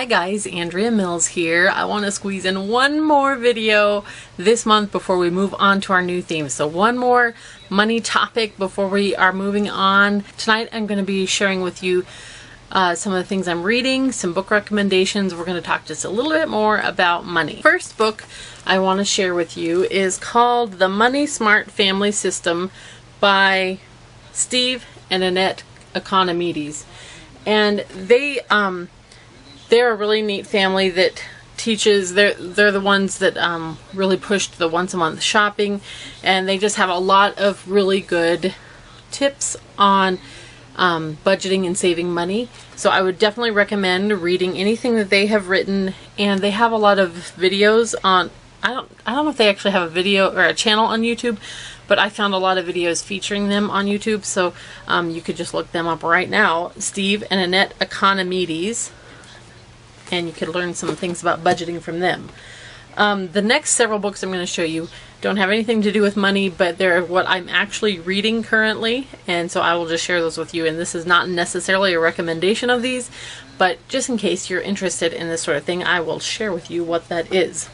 Hi guys, Andrea Mills here. I want to squeeze in one more video this month before we move on to our new theme. So one more money topic before we are moving on. Tonight I'm going to be sharing with you some of the things I'm reading, some book recommendations. We're going to talk just a little bit more about money. First book I want to share with you is called The Money Smart Family System by Steve and Annette Remedies. And they're a really neat family that teaches. They're the ones that really pushed the once a month shopping, and they just have a lot of really good tips on budgeting and saving money. So I would definitely recommend reading anything that they have written. And they have a lot of videos on. I don't know if they actually have a video or a channel on YouTube, but I found a lot of videos featuring them on YouTube. So you could just look them up right now, Steve and Annette Remedies, and you could learn some things about budgeting from them. The next several books I'm going to show you don't have anything to do with money, but they're what I'm actually reading currently, and so I will just share those with you. And this is not necessarily a recommendation of these, but just in case you're interested in this sort of thing, I will share with you what that is.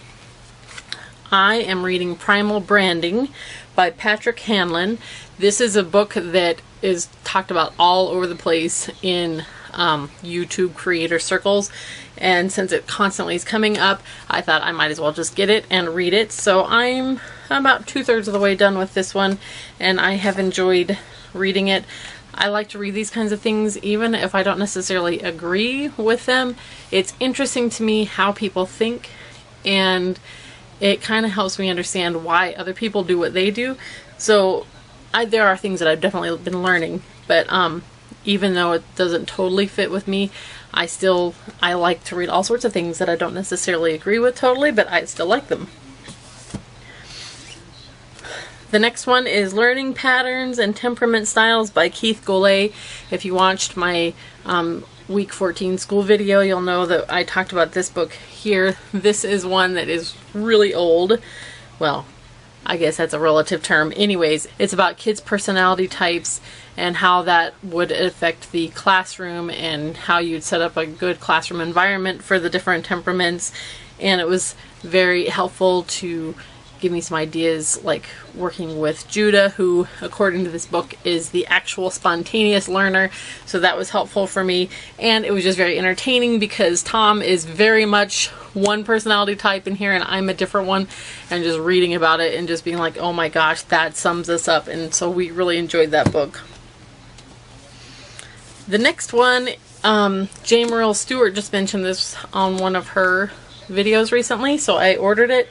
I am reading Primal Branding by Patrick Hanlon. This is a book that is talked about all over the place in YouTube creator circles, and since it constantly is coming up, I thought I might as well just get it and read it. So I'm about 2/3 of the way done with this one, and I have enjoyed reading it. I like to read these kinds of things even if I don't necessarily agree with them. It's interesting to me how people think, and it kind of helps me understand why other people do what they do. So there are things that I've definitely been learning, but even though it doesn't totally fit with me, I like to read all sorts of things that I don't necessarily agree with totally, but I still like them. The next one is Learning Patterns and Temperament Styles by Coley. If you watched my week 14 school video, you'll know that I talked about this book here. This is one that is really old. Well, I guess that's a relative term. Anyways, it's about kids' personality types and how that would affect the classroom and how you'd set up a good classroom environment for the different temperaments. And it was very helpful to give me some ideas, like working with Judah, who, according to this book, is the actual spontaneous learner. So that was helpful for me. And it was just very entertaining because Tom is very much one personality type in here and I'm a different one. And just reading about it and just being like, oh my gosh, that sums us up. And so we really enjoyed that book. The next one, Jane Merrill Stewart just mentioned this on one of her videos recently. So I ordered it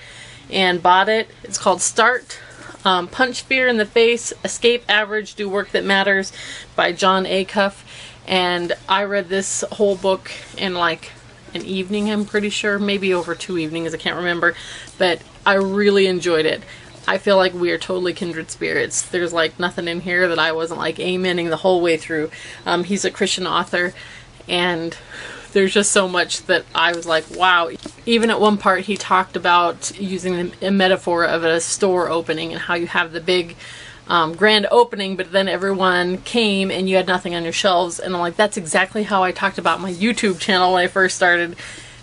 and bought it. It's called Start, Punch Fear in the Face, Escape Average, Do Work That Matters by John Acuff. And I read this whole book in like an evening, I'm pretty sure, maybe over 2 evenings, I can't remember, but I really enjoyed it. I feel like we are totally kindred spirits. There's like nothing in here that I wasn't like amening the whole way through. He's a Christian author, and there's just so much that I was like, wow. Even at one part he talked about using a metaphor of a store opening and how you have the big grand opening, but then everyone came and you had nothing on your shelves. And I'm like, that's exactly how I talked about my YouTube channel when I first started,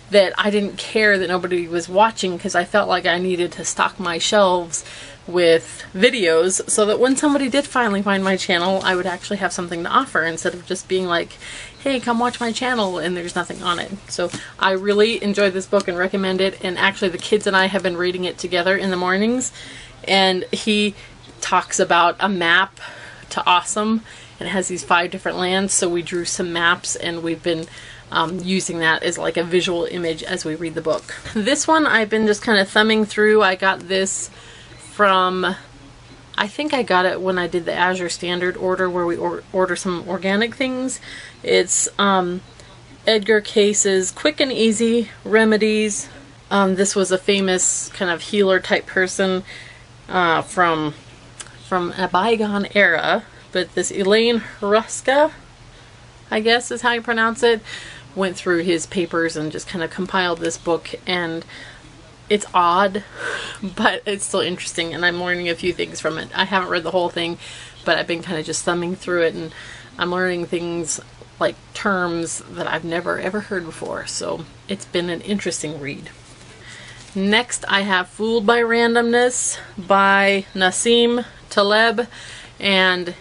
that I didn't care that nobody was watching because I felt like I needed to stock my shelves with videos so that when somebody did finally find my channel, I would actually have something to offer instead of just being like, hey, come watch my channel and there's nothing on it. So I really enjoyed this book and recommend it. And actually the kids and I have been reading it together in the mornings, and he talks about a map to awesome, and it has these 5 different lands. So we drew some maps and we've been using that as like a visual image as we read the book. This one I've been just kind of thumbing through. I got this from, I think I got it when I did the Azure Standard order where we order some organic things. It's Edgar Cayce's Quick and Easy Remedies. This was a famous kind of healer type person from a bygone era, but this Elaine Hruska, I guess is how you pronounce it, went through his papers and just kind of compiled this book, and it's odd, but it's still interesting, and I'm learning a few things from it. I haven't read the whole thing, but I've been kind of just thumbing through it, and I'm learning things like terms that I've never ever heard before. So it's been an interesting read. Next I have Fooled by Randomness by Nassim Taleb, and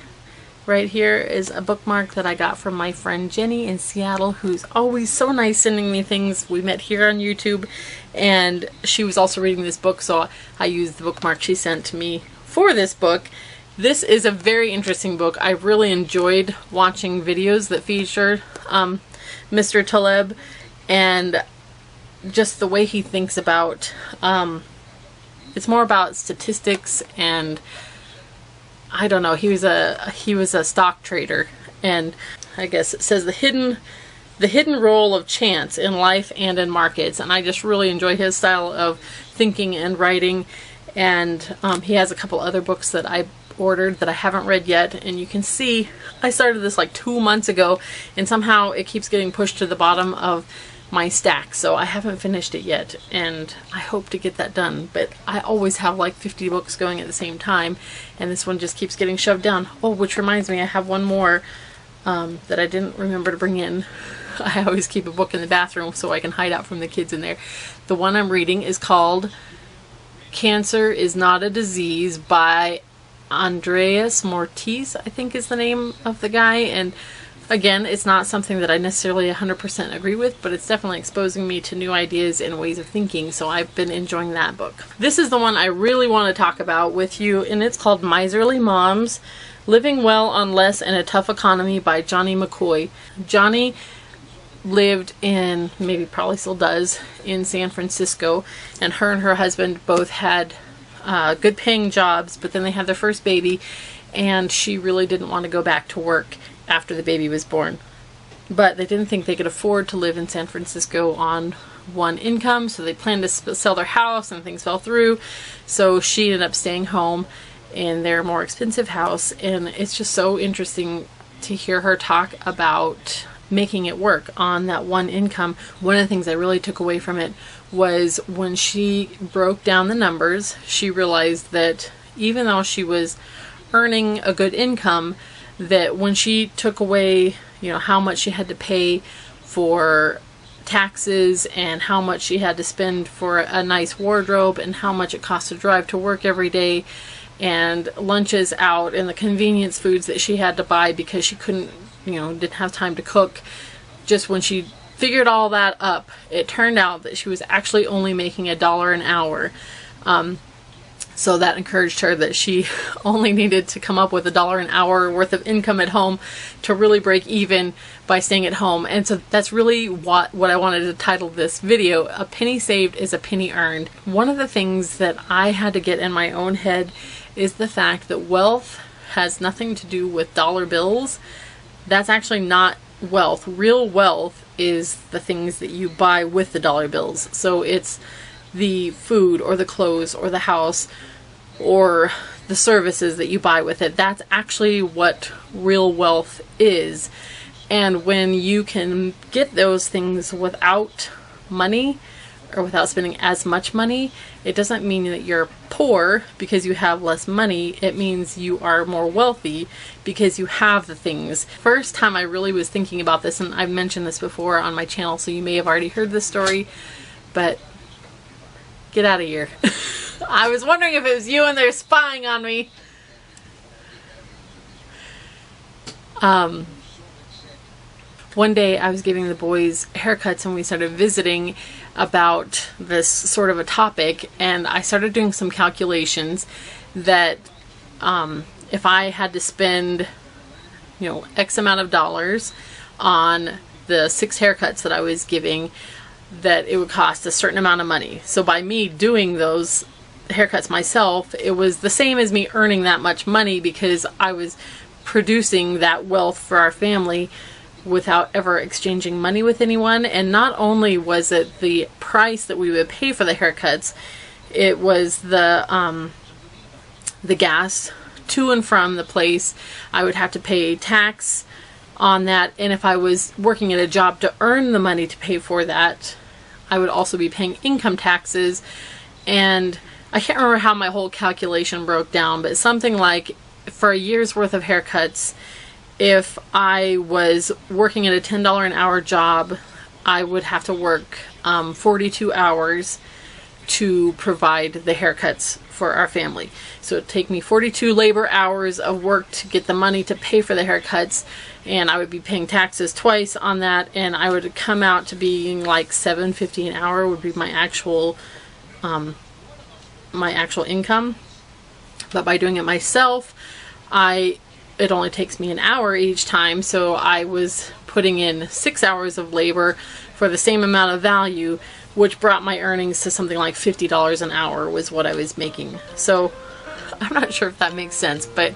right here is a bookmark that I got from my friend Jenny in Seattle, who's always so nice sending me things. We met here on YouTube, and she was also reading this book, so I used the bookmark she sent to me for this book. This is a very interesting book. I really enjoyed watching videos that featured Mr. Taleb, and just the way he thinks about, it's more about statistics, and I don't know, he was a stock trader, and I guess it says the hidden role of chance in life and in markets, and I just really enjoy his style of thinking and writing. And he has a couple other books that I ordered that I haven't read yet, and you can see I started this like 2 months ago, and somehow it keeps getting pushed to the bottom of my stack, so I haven't finished it yet, and I hope to get that done. But I always have like 50 books going at the same time, and this one just keeps getting shoved down. Oh, which reminds me, I have one more that I didn't remember to bring in. I always keep a book in the bathroom so I can hide out from the kids in there. The one I'm reading is called Cancer is Not a Disease by Andreas Mortis, I think is the name of the guy. And again, it's not something that I necessarily 100% agree with, but it's definitely exposing me to new ideas and ways of thinking, so I've been enjoying that book. This is the one I really want to talk about with you, and it's called Miserly Moms, Living Well on Less in a Tough Economy by Johnny McCoy. Johnny lived in, maybe probably still does, in San Francisco, and her husband both had good paying jobs, but then they had their first baby, and she really didn't want to go back to work after the baby was born. But they didn't think they could afford to live in San Francisco on one income, so they planned to sell their house, and things fell through, so she ended up staying home in their more expensive house. And it's just so interesting to hear her talk about making it work on that one income. One of the things I really took away from it was when she broke down the numbers, she realized that even though she was earning a good income, that when she took away, you know, how much she had to pay for taxes and how much she had to spend for a nice wardrobe and how much it cost to drive to work every day and lunches out and the convenience foods that she had to buy because she couldn't, you know, didn't have time to cook, just when she figured all that up, it turned out that she was actually only making $1 an hour. So that encouraged her that she only needed to come up with $1 an hour worth of income at home to really break even by staying at home. And so that's really what I wanted to title this video, A Penny Saved is a Penny Earned. One of the things that I had to get in my own head is the fact that wealth has nothing to do with dollar bills. That's actually not wealth. Real wealth is the things that you buy with the dollar bills. So it's the food or the clothes or the house or the services that you buy with it. That's actually what real wealth is. And when you can get those things without money or without spending as much money, it doesn't mean that you're poor because you have less money. It means you are more wealthy because you have the things. First time I really was thinking about this, and I've mentioned this before on my channel, so you may have already heard this story, but get out of here. I was wondering if it was you and they're spying on me. One day I was giving the boys haircuts and we started visiting about this sort of a topic, and I started doing some calculations that if I had to spend, you know, X amount of dollars on the 6 haircuts that I was giving, that it would cost a certain amount of money. So by me doing those haircuts myself, it was the same as me earning that much money because I was producing that wealth for our family without ever exchanging money with anyone. And not only was it the price that we would pay for the haircuts, it was the gas to and from the place. I would have to pay tax on that, and if I was working at a job to earn the money to pay for that, I would also be paying income taxes. And I can't remember how my whole calculation broke down, but something like for a year's worth of haircuts, if I was working at a $10 an hour job, I would have to work 42 hours to provide the haircuts for our family. So it'd take me 42 labor hours of work to get the money to pay for the haircuts, and I would be paying taxes twice on that, and I would come out to being like $7.50 an hour would be my actual income. But by doing it myself, it only takes me an hour each time, so I was putting in 6 hours of labor for the same amount of value, which brought my earnings to something like $50 an hour was what I was making. So I'm not sure if that makes sense, but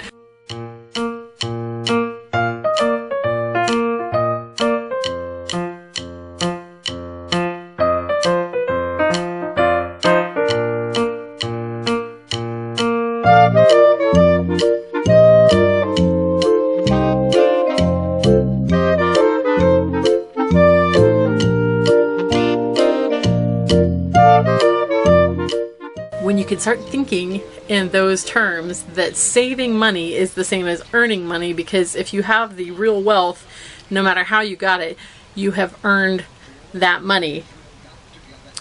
when you can start thinking in those terms that saving money is the same as earning money, because if you have the real wealth, no matter how you got it, you have earned that money.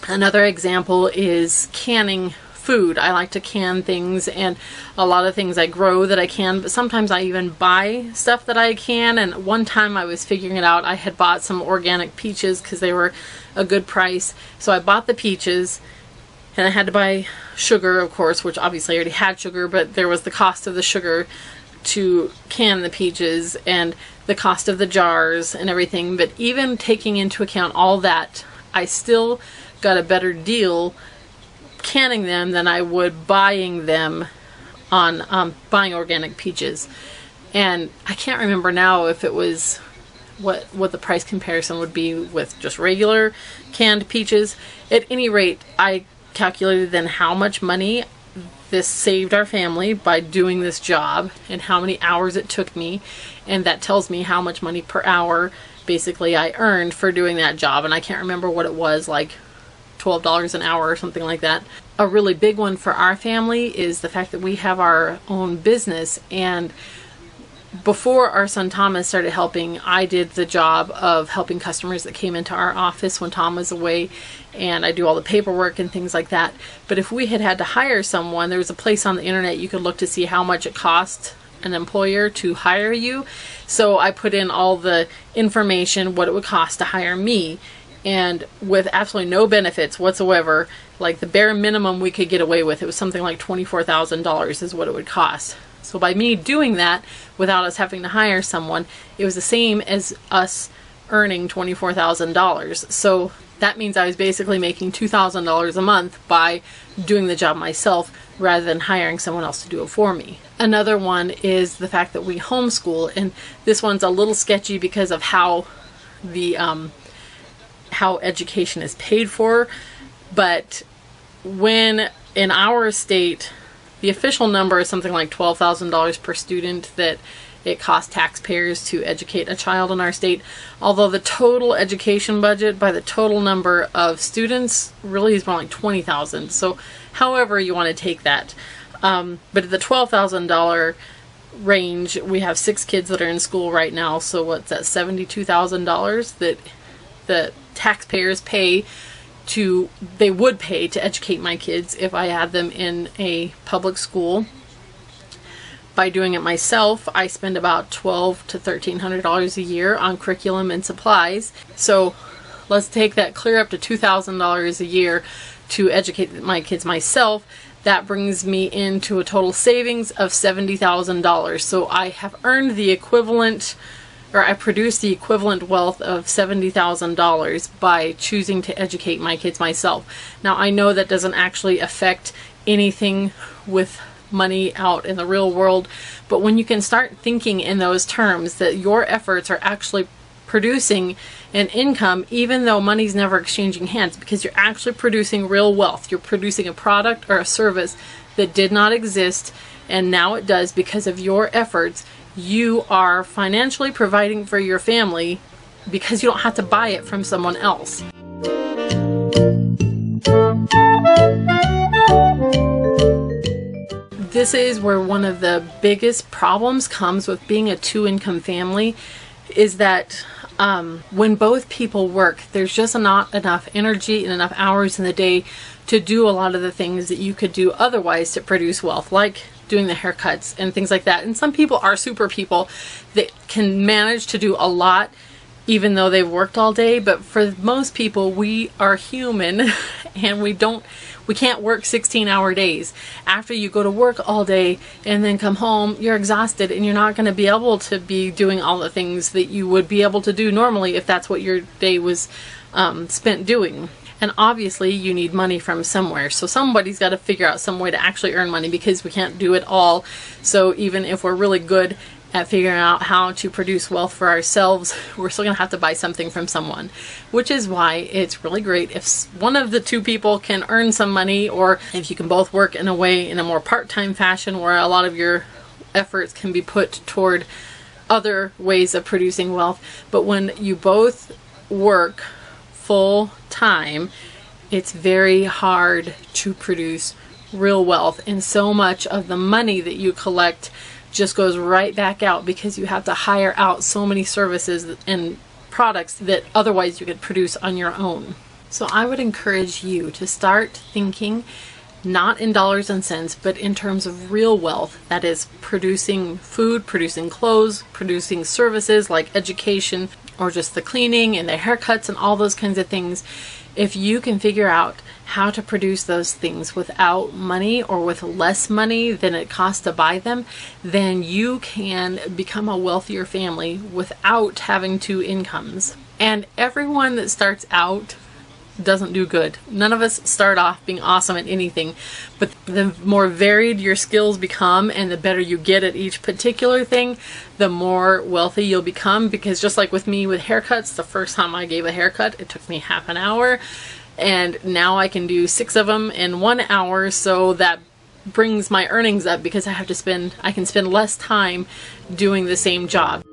Another example is canning food. I like to can things, and a lot of things I grow that I can, but sometimes I even buy stuff that I can. And one time I was figuring it out. I had bought some organic peaches because they were a good price. So I bought the peaches, and I had to buy sugar, of course, which obviously I already had sugar, but there was the cost of the sugar to can the peaches and the cost of the jars and everything. But even taking into account all that, I still got a better deal canning them than I would buying them on buying organic peaches. And I can't remember now if it was what the price comparison would be with just regular canned peaches. At any rate, I calculated then how much money this saved our family by doing this job and how many hours it took me, and that tells me how much money per hour basically I earned for doing that job. And I can't remember what it was, like $12 an hour or something like that. A really big one for our family is the fact that we have our own business, and before our son Thomas started helping, I did the job of helping customers that came into our office when Tom was away, and I do all the paperwork and things like that. But if we had to hire someone, there was a place on the internet you could look to see how much it cost an employer to hire you. So I put in all the information, what it would cost to hire me, and with absolutely no benefits whatsoever, like the bare minimum we could get away with, it was something like $24,000 is what it would cost. So by me doing that without us having to hire someone, it was the same as us earning $24,000. So that means I was basically making $2,000 a month by doing the job myself rather than hiring someone else to do it for me. Another one is the fact that we homeschool, and this one's a little sketchy because of how the how education is paid for. But when in our state, the official number is something like $12,000 per student that it costs taxpayers to educate a child in our state, although the total education budget by the total number of students really is more like $20,000. So however you want to take that. But at the $12,000 range, we have 6 kids that are in school right now, so what's that, $72,000 that the taxpayers would pay to educate my kids if I had them in a public school. By doing it myself, I spend about $1,200 to $1,300 a year on curriculum and supplies. So let's take that clear up to $2,000 a year to educate my kids myself. That brings me into a total savings of $70,000. So I have earned the equivalent, or I produced the equivalent wealth of $70,000 by choosing to educate my kids myself. Now I know that doesn't actually affect anything with money out in the real world, but when you can start thinking in those terms that your efforts are actually producing an income, even though money's never exchanging hands, because you're actually producing real wealth. You're producing a product or a service that did not exist, and now it does because of your efforts. You are financially providing for your family because you don't have to buy it from someone else. this is where one of the biggest problems comes with being a two-income family, is that when both people work, there's just not enough energy and enough hours in the day to do a lot of the things that you could do otherwise to produce wealth, like doing the haircuts and things like that. And some people are super people that can manage to do a lot even though they've worked all day, but for most people, we are human and we can't work 16-hour days. After you go to work all day and then come home, you're exhausted and you're not going to be able to be doing all the things that you would be able to do normally if that's what your day was spent doing. And obviously you need money from somewhere. So somebody's got to figure out some way to actually earn money, because we can't do it all. So even if we're really good at figuring out how to produce wealth for ourselves, we're still going to have to buy something from someone, which is why it's really great if one of the two people can earn some money, or if you can both work in a more part-time fashion where a lot of your efforts can be put toward other ways of producing wealth. But when you both work full time, it's very hard to produce real wealth, and so much of the money that you collect just goes right back out because you have to hire out so many services and products that otherwise you could produce on your own. So I would encourage you to start thinking not in dollars and cents, but in terms of real wealth. That is producing food, producing clothes, producing services like education, or just the cleaning and the haircuts and all those kinds of things. If you can figure out how to produce those things without money, or with less money than it costs to buy them, then you can become a wealthier family without having two incomes. And everyone that starts out doesn't do good. None of us start off being awesome at anything, but the more varied your skills become and the better you get at each particular thing, the more wealthy you'll become. Because just like with me with haircuts, the first time I gave a haircut, it took me half an hour, and now I can do 6 of them in 1 hour. So that brings my earnings up because I can spend less time doing the same job.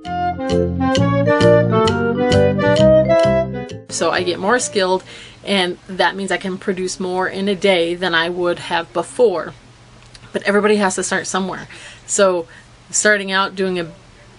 So I get more skilled, and that means I can produce more in a day than I would have before. But everybody has to start somewhere. So starting out doing a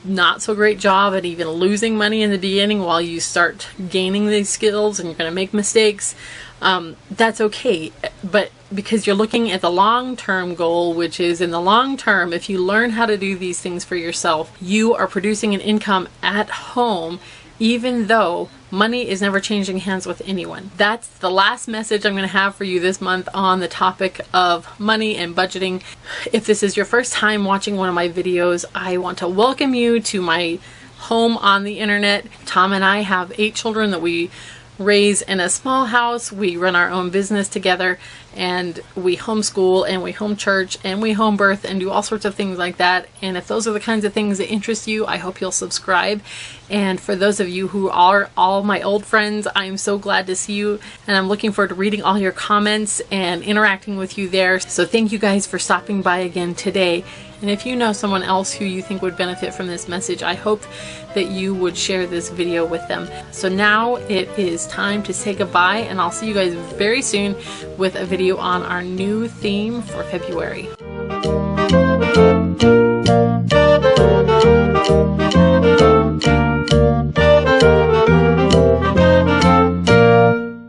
not so great job and even losing money in the beginning while you start gaining these skills, and you're going to make mistakes, that's okay. But because you're looking at the long-term goal, which is in the long term, if you learn how to do these things for yourself, you are producing an income at home, even though money is never changing hands with anyone. That's the last message I'm going to have for you this month on the topic of money and budgeting. If this is your first time watching one of my videos, I want to welcome you to my home on the internet. Tom and I have 8 children that we raise in a small house. We run our own business together, and we homeschool, and we home church, and we home birth, and do all sorts of things like that. And if those are the kinds of things that interest you, I hope you'll subscribe. And for those of you who are all my old friends, I'm so glad to see you, and I'm looking forward to reading all your comments and interacting with you there. So thank you guys for stopping by again today. And if you know someone else who you think would benefit from this message, I hope that you would share this video with them. So now it is time to say goodbye, and I'll see you guys very soon with a video on our new theme for February.